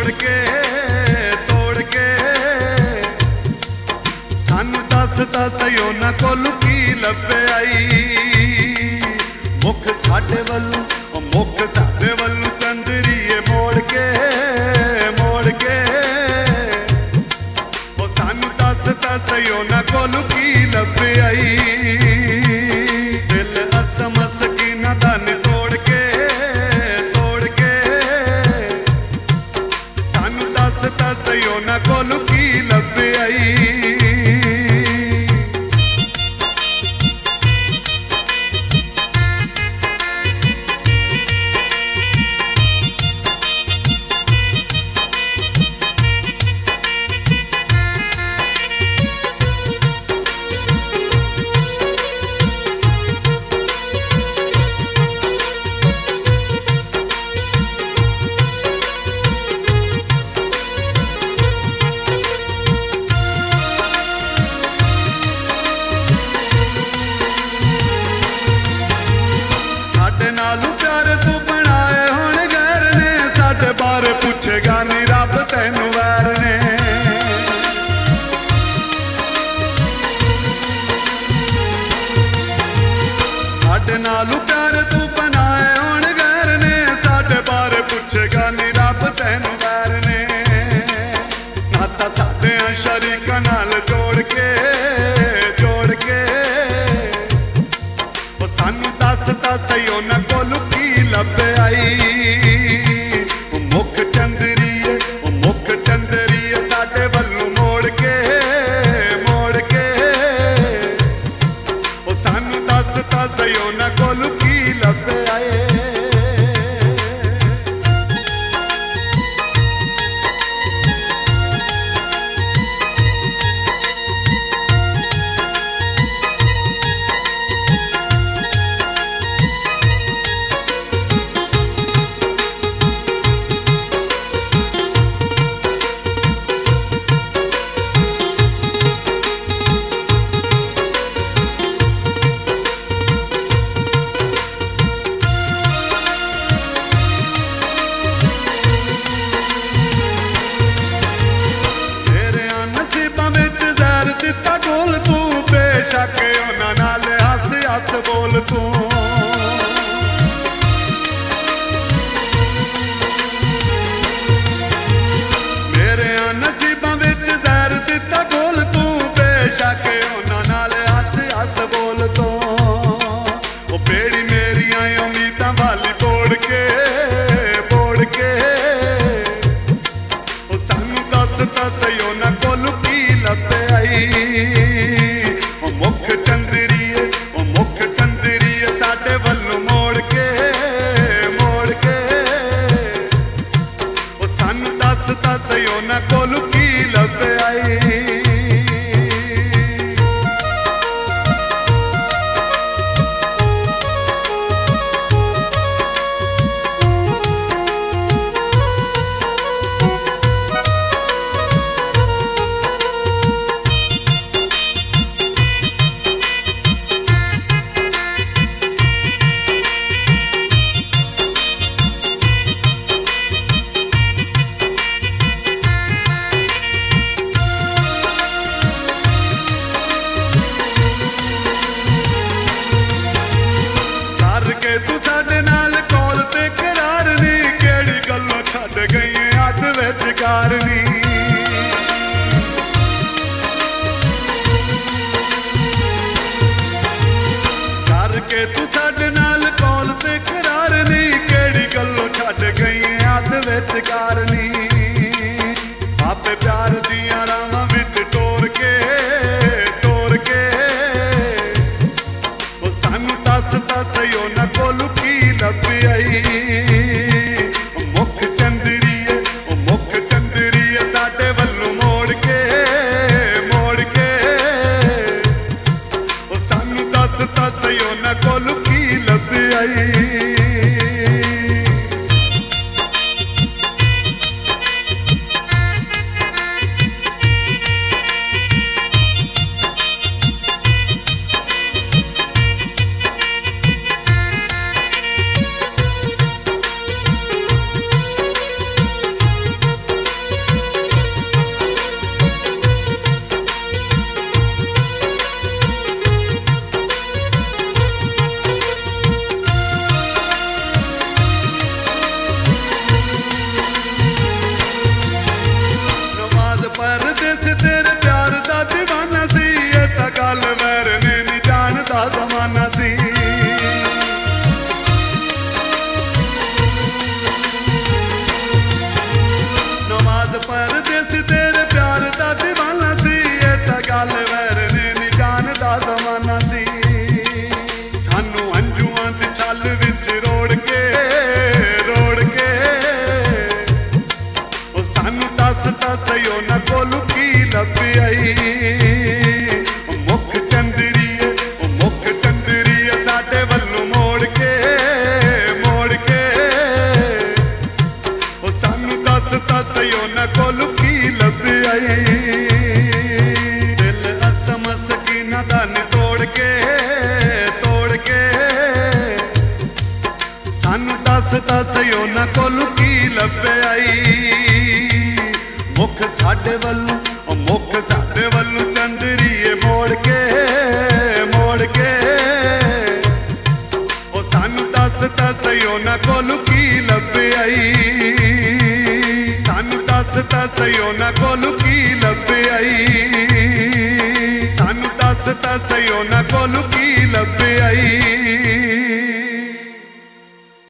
तोड़ के सानू दस दसियो ना कोलू की लभे आई। मुख साडे वल्लू मुख साडे वल्लू चंदरीए मोड़ के सानू दस दसियो ना कोलू की लभे आई। दिल असमस की ना दन तोड़ के सानू दस दसियो ना कोलू की लभे आई। नालू प्यार तू बनाए हुण गैर ने साडे बारे पुछेगा नी रब तैनू वैर ने। साडे नालू प्यार तू बनाए हुण गैर ने साडे बारे पुछेगा नी रब तैनू वैर ने। नाता साडे शरीकां नाल जोड़ के सानू दस दसियो ना कोलू की लभे आई। मुख चंदरीए साडे वल्लू मोड़ के सानू दस दसियो ना कोलू की लभे आई। बेशक उन्हां नाल हस हस बोल तू मेरे नसीबां विच ज़हर दिता गोल तू। बेशक उन्हां नाल हस हस बोल तू ओ बेड़ी मेरियां उम्मीदां वाली बोड़ के ओ सानू दस दसियो ना कोलू की लभे आई। मुख चंदरीए साडे वल्लू मोड़ के सानू दस दसियो ना कोलू की लभे आई। तू साडे नाल कौल ते करार नी केड़ी गल्लों छड्ड गई अध विचकार नी। करके तू साडे नाल कौल ते करार नी केड़ी गल्लों छड्ड गई अध विचकार नी। आपे प्यार दियां रावां विच टोर के सानू दस दसियो ना कोलू की लभे आई। मुख चंदरीए साडे वल्लू मोड़ के सानू दस दसियो ना कोलू की लभे आई। सही उन्हां कोलू की लभ आई। मुख चंदरीए साडे वल्लों मोड़ के सानू दस सही उन्हां कोलू की लभ आई। दिल असम सकीना दा नी तोड़ के सानू दस सही उन्हां कोलू की लभ आई। मुख साडे वल्लों चंदरीए मोड़ के सानू दस सही उन्हां कोलू की लभ आई। सानू दस सही उन्हां कोलू की लभ आई। सानू दस सही उन्हां कोलू की लभ आई।